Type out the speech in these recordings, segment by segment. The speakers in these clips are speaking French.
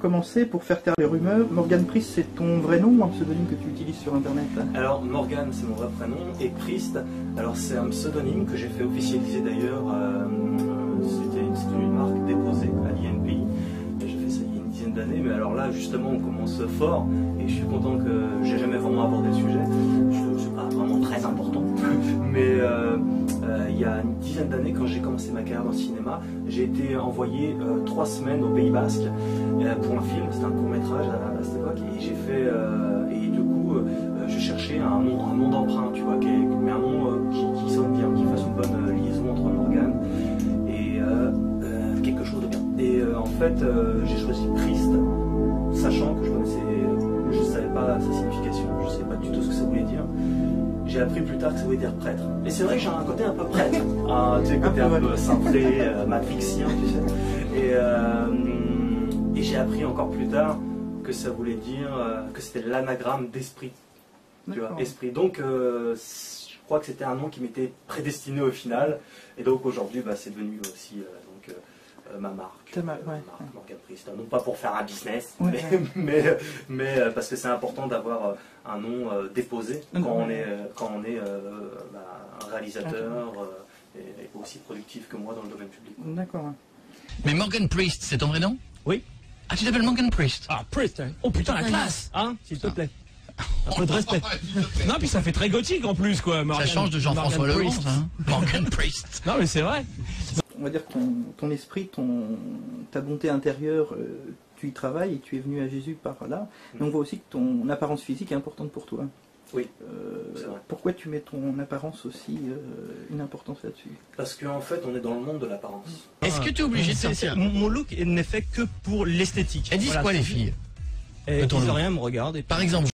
commencer, pour faire taire les rumeurs, Morgan Priest, c'est ton vrai nom ou un pseudonyme que tu utilises sur Internet? Alors, Morgan, c'est mon vrai prénom, et Priest, alors c'est un pseudonyme que j'ai fait officialiser d'ailleurs, c'était une marque déposée à l'INPI, et j'ai fait ça il y a une dizaine d'années, mais alors là, justement, on commence fort, et je suis content que j'ai jamais vraiment abordé le sujet, c'est pas vraiment très important, mais il y a une dizaine d'années, quand j'ai commencé ma carrière dans le cinéma, j'ai été envoyé 3 semaines au Pays Basque pour un film, c'était un court-métrage à cette époque, et j'ai fait, et du coup, je cherchais un nom d'emprunt, tu vois, mais un nom qui sonne bien, qui fasse une bonne liaison entre Morgan et quelque chose de bien. Et en fait, j'ai choisi Priest, sachant que je ne savais pas sa signification, je ne savais pas du tout ce que ça voulait dire. J'ai appris plus tard que ça voulait dire prêtre. Et c'est vrai que j'ai un côté un peu prêtre, tu sais, côté un peu cintré, matrixien, tu sais. Et j'ai appris encore plus tard que ça voulait dire que c'était l'anagramme d'esprit. Tu vois, esprit. Donc, je crois que c'était un nom qui m'était prédestiné au final. Et donc aujourd'hui, c'est devenu aussi ma marque. Morgan Priest. Non pas pour faire un business, mais parce que c'est important d'avoir un nom déposé quand on est un réalisateur et aussi productif que moi dans le domaine public. D'accord. Mais Morgan Priest, c'est ton vrai nom? Oui. Ah, tu t'appelles Morgan Priest? Ah, Priest, hein. Oh putain, la classe, hein, s'il te plaît. Un peu de respect. Non, puis ça fait très gothique en plus, quoi. Morgan, ça change de Jean-François Legrand, hein. Morgan Priest. Non, mais c'est vrai. On va dire que ton esprit, ta bonté intérieure, tu y travailles et tu es venu à Jésus par là. Mais on voit aussi que ton apparence physique est importante pour toi. Oui, c'est vrai. Pourquoi tu mets ton apparence aussi une importance là-dessus? Parce qu'en fait, on est dans le monde de l'apparence. Est-ce que tu es obligé de sortir? Mon look n'est fait que pour l'esthétique. Elles disent quoi, les filles? Elles disent rien, me regardent. Et par exemple,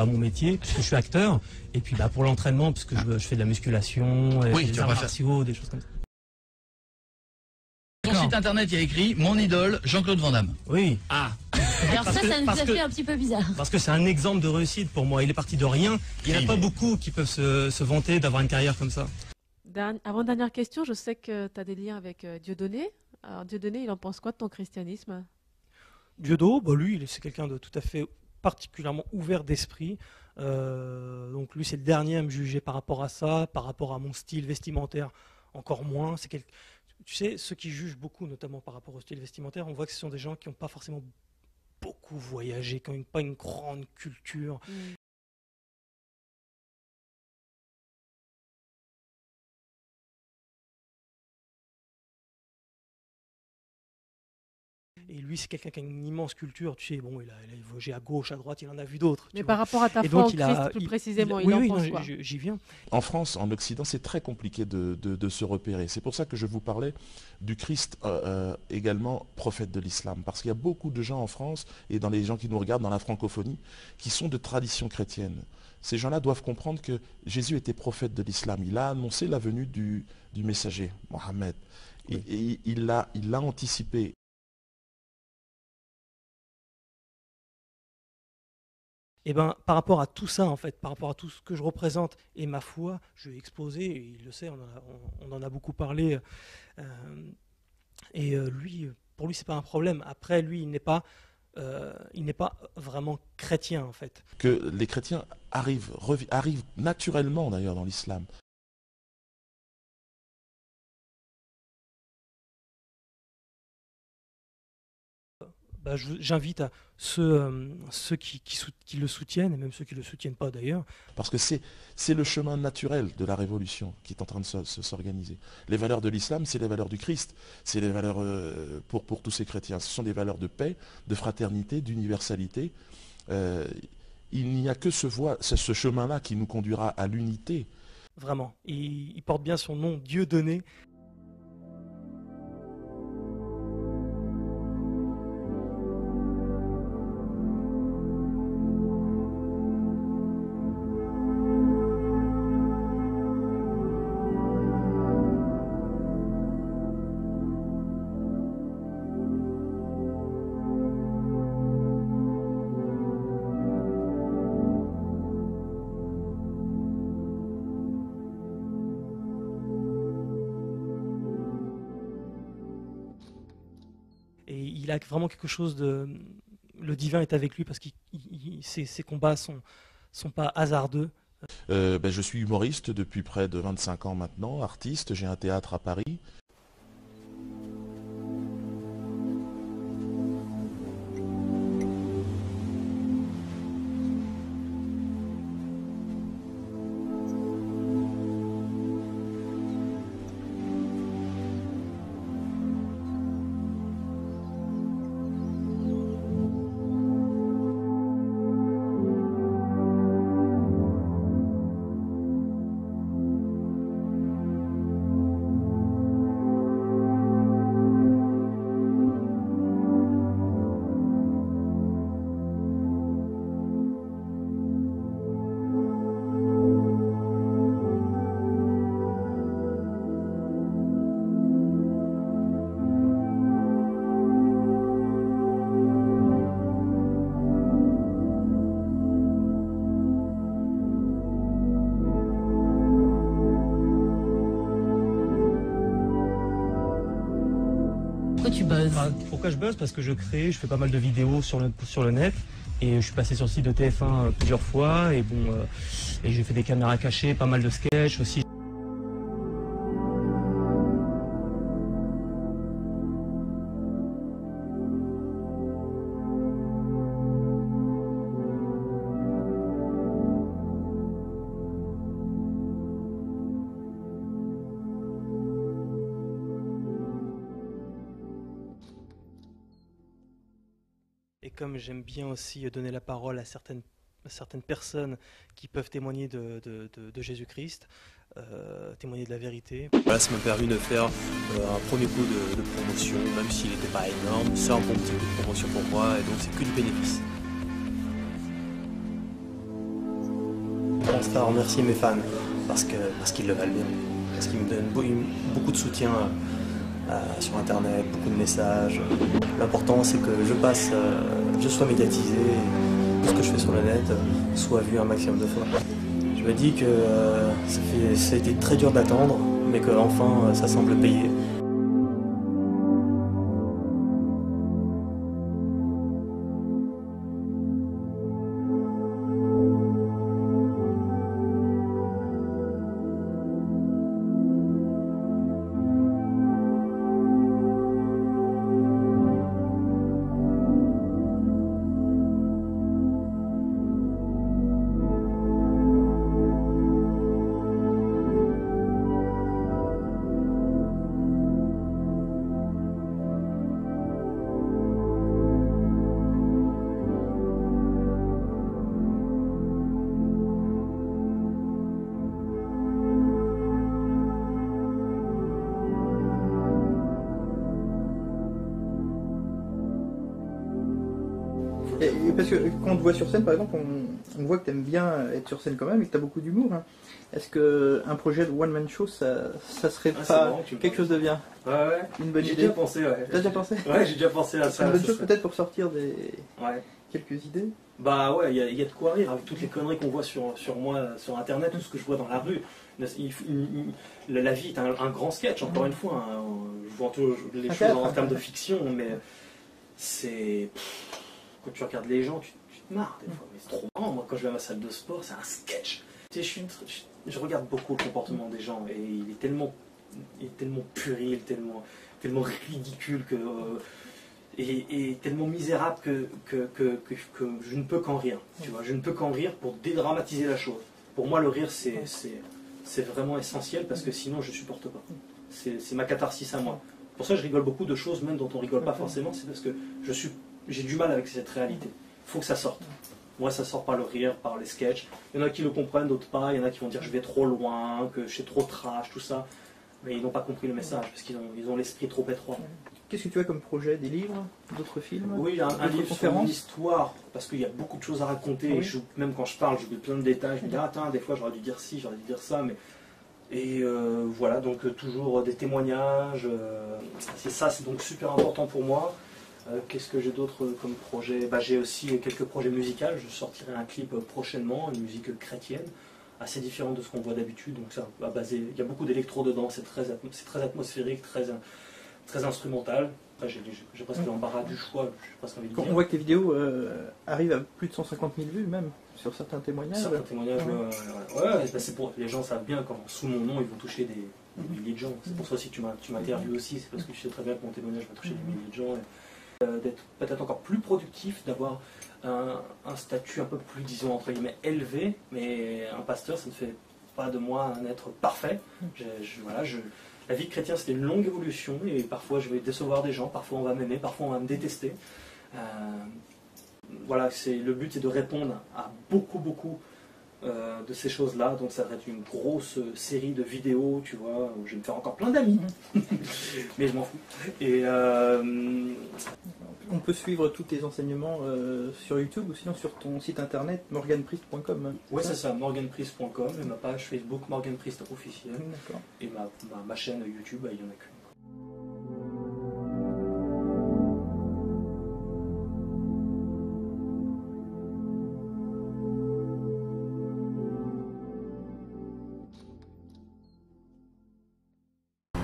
mon métier, puisque je suis acteur, et puis pour l'entraînement, puisque je fais de la musculation, des arts martiaux, des choses comme ça. Sur ton site internet, il y a écrit mon idole, Jean-Claude Van Damme. Oui. Ah. Alors ça nous a fait un petit peu bizarre. Parce que c'est un exemple de réussite pour moi. Il est parti de rien. Il n'y en a pas beaucoup qui peuvent se vanter d'avoir une carrière comme ça. Avant-dernière question, je sais que tu as des liens avec Dieudonné. Alors Dieudonné, il en pense quoi de ton christianisme? Dieudonné, lui, c'est quelqu'un de tout à fait particulièrement ouvert d'esprit. Donc lui, c'est le dernier à me juger par rapport à ça, par rapport à mon style vestimentaire, encore moins. Tu sais, ceux qui jugent beaucoup, notamment par rapport au style vestimentaire, on voit que ce sont des gens qui n'ont pas forcément beaucoup voyagé, qui n'ont pas une grande culture. Et lui, c'est quelqu'un qui a une immense culture. Tu sais, bon, il a voyagé à gauche, à droite, il en a vu d'autres. Mais par rapport à ta foi au Christ, plus précisément, il en pense quoi? J'y viens. En France, en Occident, c'est très compliqué de se repérer. C'est pour ça que je vous parlais du Christ également prophète de l'islam. Parce qu'il y a beaucoup de gens en France, et dans les gens qui nous regardent dans la francophonie, qui sont de tradition chrétienne. Ces gens-là doivent comprendre que Jésus était prophète de l'islam. Il a annoncé la venue du messager, Mohammed. Et il l'a anticipé. Et par rapport à tout ça, en fait, par rapport à tout ce que je représente et ma foi, je vais exposer, et il le sait, on en a beaucoup parlé. Pour lui, c'est pas un problème. Après, lui, il n'est pas vraiment chrétien, en fait. Que les chrétiens arrivent naturellement, d'ailleurs, dans l'islam. J'invite à ceux qui le soutiennent, et même ceux qui ne le soutiennent pas d'ailleurs. Parce que c'est le chemin naturel de la révolution qui est en train de s'organiser. Les valeurs de l'islam, c'est les valeurs du Christ. C'est les valeurs pour tous ces chrétiens. Ce sont des valeurs de paix, de fraternité, d'universalité. Il n'y a que ce chemin-là qui nous conduira à l'unité. Vraiment. Il porte bien son nom, Dieudonné. il a vraiment quelque chose de... Le divin est avec lui parce que ses combats sont pas hasardeux. Je suis humoriste depuis près de 25 ans maintenant, artiste, j'ai un théâtre à Paris. Pourquoi tu buzzes? Pourquoi je buzz? Parce que je crée, je fais pas mal de vidéos sur le net. Et je suis passé sur le site de TF1 plusieurs fois. Et bon, et j'ai fait des caméras cachées, pas mal de sketchs aussi. Et comme j'aime bien aussi donner la parole à certaines personnes qui peuvent témoigner de Jésus-Christ, témoigner de la vérité. Voilà, ça m'a permis de faire un premier coup de promotion, même s'il n'était pas énorme. C'est un bon petit coup de promotion pour moi, et donc c'est que du bénéfice. Je pense à remercier mes fans, parce qu'ils le valent bien, parce qu'ils me donnent beaucoup de soutien sur internet, beaucoup de messages. L'important c'est que je sois médiatisé, et tout ce que je fais sur le net soit vu un maximum de fois. Je me dis que ça a été très dur d'attendre, mais qu'enfin ça semble payer. Et parce que quand on te voit sur scène, par exemple, on voit que tu aimes bien être sur scène quand même et que tu as beaucoup d'humour. Hein. Est-ce qu'un projet de one-man show, ça serait pas quelque chose de bien? Ouais. Une bonne idée? J'ai déjà pensé, ouais. T'as déjà pensé? Ouais, j'ai déjà pensé à ça. C'est une bonne chose peut-être pour sortir Ouais. quelques idées? Bah ouais, il y a de quoi rire avec toutes les conneries qu'on voit sur moi, sur internet, tout ce que je vois dans la rue. La vie est un grand sketch, encore une fois. Hein. Je vois toujours les choses en termes de fiction, mais c'est... Quand tu regardes les gens, tu te marres des fois. Mais c'est trop marrant. Moi, quand je vais à ma salle de sport, c'est un sketch. Tu sais, je regarde beaucoup le comportement des gens et il est tellement puéril, tellement ridicule et tellement misérable que je ne peux qu'en rire. Tu vois, je ne peux qu'en rire pour dédramatiser la chose. Pour moi, le rire, c'est vraiment essentiel parce que sinon, je ne supporte pas. C'est ma catharsis à moi. Pour ça, je rigole beaucoup de choses, même dont on ne rigole pas forcément. C'est parce que j'ai du mal avec cette réalité. Il faut que ça sorte. Moi, ça sort par le rire, par les sketchs. Il y en a qui le comprennent, d'autres pas. Il y en a qui vont dire que je vais trop loin, que je suis trop trash, tout ça. Mais ils n'ont pas compris le message, parce qu'ils ont l'esprit trop étroit. Qu'est-ce que tu as comme projet? Des livres? D'autres films? Oui, un livre sur l'histoire, parce qu'il y a beaucoup de choses à raconter. Oui. Même quand je parle, j'oublie plein de détails. Je me dis, attends, des fois j'aurais dû dire ci, j'aurais dû dire ça. Et voilà, donc toujours des témoignages. C'est ça, c'est donc super important pour moi. Qu'est-ce que j'ai d'autre comme projet? J'ai aussi quelques projets musicaux. Je sortirai un clip prochainement, une musique chrétienne, assez différente de ce qu'on voit d'habitude. Donc ça va baser. Il y a beaucoup d'électro dedans, c'est très atmosphérique, très instrumental. Après, j'ai presque l'embarras du choix. J'ai presque envie de Quand dire. on voit que tes vidéos arrivent à plus de 150 000 vues, même, sur certains témoignages. Certains témoignages, c'est pour, les gens savent bien quand sous mon nom, ils vont toucher des milliers de gens. C'est pour ça aussi que tu m'interviews aussi, c'est parce que je sais très bien que mon témoignage va toucher des milliers de gens. D'être peut-être encore plus productif, d'avoir un statut un peu plus, disons, entre guillemets, élevé, mais un pasteur, ça ne fait pas de moi un être parfait. La vie de chrétien, c'était une longue évolution, et parfois je vais décevoir des gens, parfois on va m'aimer, parfois on va me détester. Voilà, le but, c'est de répondre à beaucoup de ces choses-là, donc ça va être une grosse série de vidéos, tu vois, où je vais me faire encore plein d'amis, mais je m'en fous. Et on peut suivre tous tes enseignements sur YouTube ou sinon sur ton site internet morganpriest.com. Oui, c'est ça, morganpriest.com, et ma page Facebook Morgan Priest officiel, et ma chaîne YouTube, il y en a qu'une.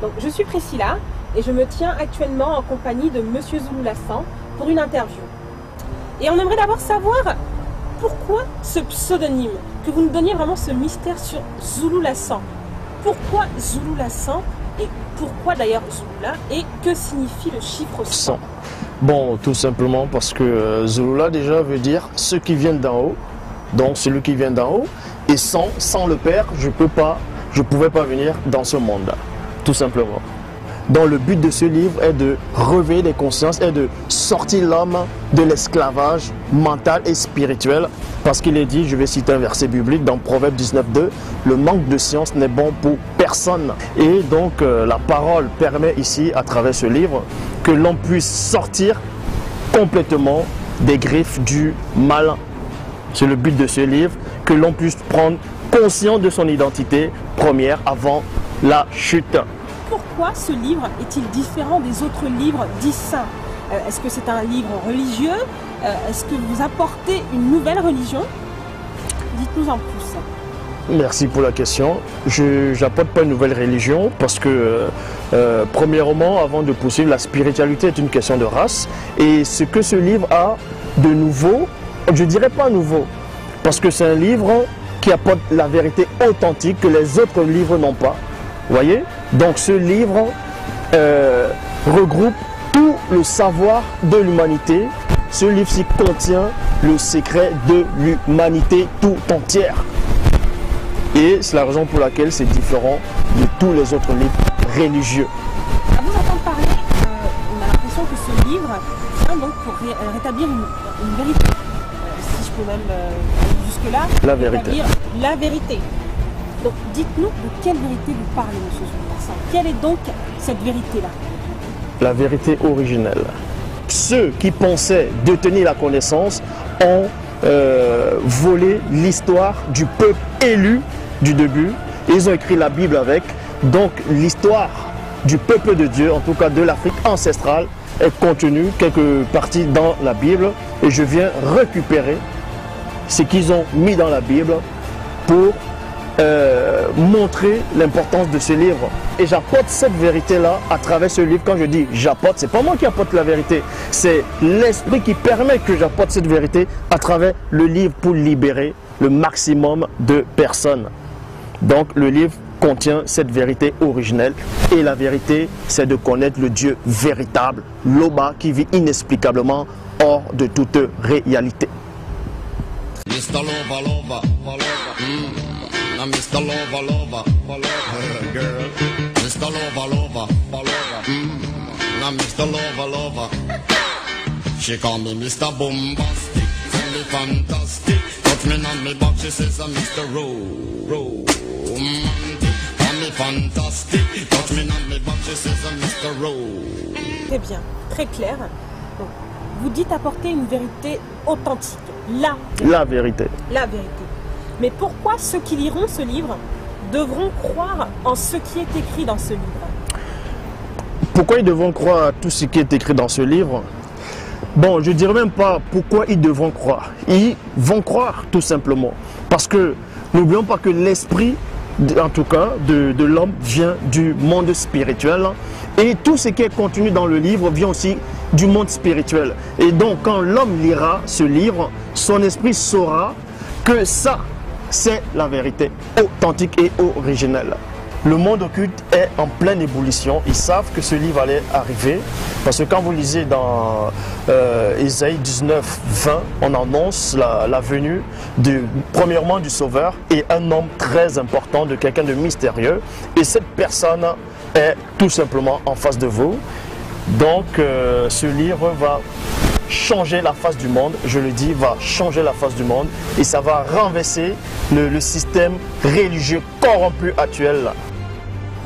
Donc, je suis Priscilla et je me tiens actuellement en compagnie de Monsieur Zoulou Lassan pour une interview. Et on aimerait d'abord savoir pourquoi ce pseudonyme, que vous nous donniez vraiment ce mystère sur Zoulou Lassan. Pourquoi Zoulou Lassan et pourquoi d'ailleurs Zouloula et que signifie le chiffre 100? Bon, tout simplement parce que Zouloula déjà veut dire ceux qui viennent d'en haut, donc celui qui vient d'en haut, et sans le Père, je ne pouvais pas venir dans ce monde. Tout simplement. Donc le but de ce livre est de réveiller les consciences et de sortir l'homme de l'esclavage mental et spirituel. Parce qu'il est dit, je vais citer un verset biblique dans Proverbe 19:2, le manque de science n'est bon pour personne. Et donc la parole permet ici, à travers ce livre, que l'on puisse sortir complètement des griffes du mal. C'est le but de ce livre, que l'on puisse prendre conscience de son identité première avant la chute. Pourquoi ce livre est-il différent des autres livres dits saints? Est-ce que c'est un livre religieux? Est-ce que vous apportez une nouvelle religion? Dites-nous en plus. Merci pour la question. Je n'apporte pas une nouvelle religion parce que, premièrement, avant de poursuivre, la spiritualité est une question de race. Et ce que ce livre a de nouveau, je ne dirais pas nouveau, parce que c'est un livre qui apporte la vérité authentique que les autres livres n'ont pas. Voyez? Donc ce livre regroupe tout le savoir de l'humanité. Ce livre-ci contient le secret de l'humanité tout entière. Et c'est la raison pour laquelle c'est différent de tous les autres livres religieux. À vous entendre parler, on a l'impression que ce livre vient donc pour rétablir une vérité. Si je peux même aller jusque-là, la vérité. Rétablir la vérité. Donc dites-nous de quelle vérité vous parlez, monsieur Zoulou Lassan. Quelle est donc cette vérité-là? La vérité originelle. Ceux qui pensaient détenir la connaissance ont volé l'histoire du peuple élu du début. Ils ont écrit la Bible avec. Donc l'histoire du peuple de Dieu, en tout cas de l'Afrique ancestrale, est contenue quelque partie dans la Bible. Et je viens récupérer ce qu'ils ont mis dans la Bible pour montrer l'importance de ce livre. Et j'apporte cette vérité-là à travers ce livre. Quand je dis j'apporte, c'est pas moi qui apporte la vérité, c'est l'esprit qui permet que j'apporte cette vérité à travers le livre pour libérer le maximum de personnes. Donc le livre contient cette vérité originelle et la vérité, c'est de connaître le Dieu véritable, l'Oba, qui vit inexplicablement hors de toute réalité. Mr. Lover, lover, lover. Now Mr. Lover, lover, lover, girl. Mr. Lover, lover, lover. Now Mr. Lover, lover. She call me Mr. Bombastic, tell me fantastic. Touch me on me back, she says I'm Mr. Romantic. Call me fantastic, touch me on me back, she says I'm Mr. Romantic. Très bien, très clair. Donc, vous dites apporter une vérité authentique, la vérité. La vérité. Mais pourquoi ceux qui liront ce livre devront croire en ce qui est écrit dans ce livre? Pourquoi ils devront croire à tout ce qui est écrit dans ce livre? Bon, je ne dirais même pas pourquoi ils devront croire. Ils vont croire tout simplement. Parce que n'oublions pas que l'esprit en tout cas, de l'homme vient du monde spirituel. Et tout ce qui est contenu dans le livre vient aussi du monde spirituel. Et donc, quand l'homme lira ce livre, son esprit saura que ça, c'est la vérité authentique et originelle. Le monde occulte est en pleine ébullition. Ils savent que ce livre allait arriver. Parce que quand vous lisez dans Ésaïe 19, 20, on annonce la venue premièrement du Sauveur et un homme très important, de quelqu'un de mystérieux. Et cette personne est tout simplement en face de vous. Donc ce livre va changer la face du monde, je le dis, va changer la face du monde. Et ça va renverser le système religieux corrompu actuel.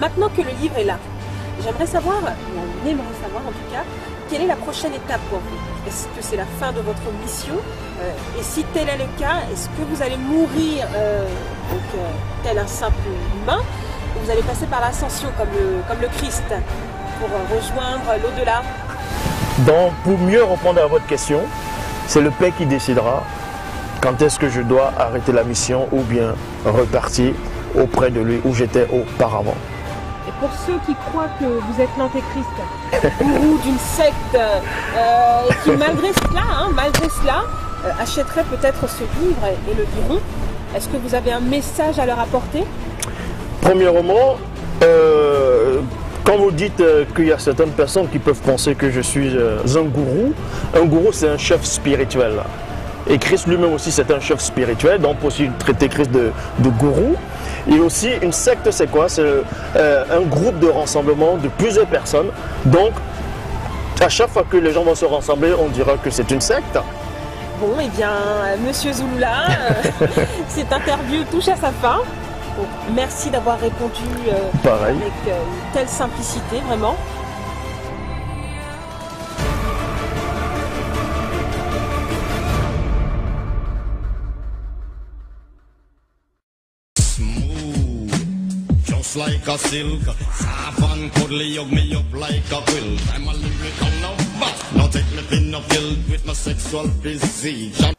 Maintenant que le livre est là, j'aimerais savoir, ou on aimerait savoir en tout cas, quelle est la prochaine étape pour vous? Est-ce que c'est la fin de votre mission? Et si tel est le cas, est-ce que vous allez mourir tel un simple humain? Ou vous allez passer par l'ascension comme le Christ pour rejoindre l'au-delà? Donc, pour mieux répondre à votre question, c'est le Père qui décidera quand est-ce que je dois arrêter la mission ou bien repartir auprès de lui où j'étais auparavant. Et pour ceux qui croient que vous êtes l'antéchrist, gourou d'une secte, qui malgré cela, achèteraient peut-être ce livre et le diront, est-ce que vous avez un message à leur apporter? Premièrement, quand vous dites qu'il y a certaines personnes qui peuvent penser que je suis un gourou c'est un chef spirituel. Et Christ lui-même aussi c'est un chef spirituel, donc on peut aussi traiter Christ de gourou. Et aussi une secte c'est quoi? C'est un groupe de rassemblement de plusieurs personnes. Donc à chaque fois que les gens vont se rassembler, on dira que c'est une secte. Bon, eh bien, Monsieur Zulula, cette interview touche à sa fin. Donc, merci d'avoir répondu avec une telle simplicité, vraiment. Just like a silk, soft and cuddly, hug me up like a quilt. I'm a lyrical lover, now take me thin or filled with my sexual physique.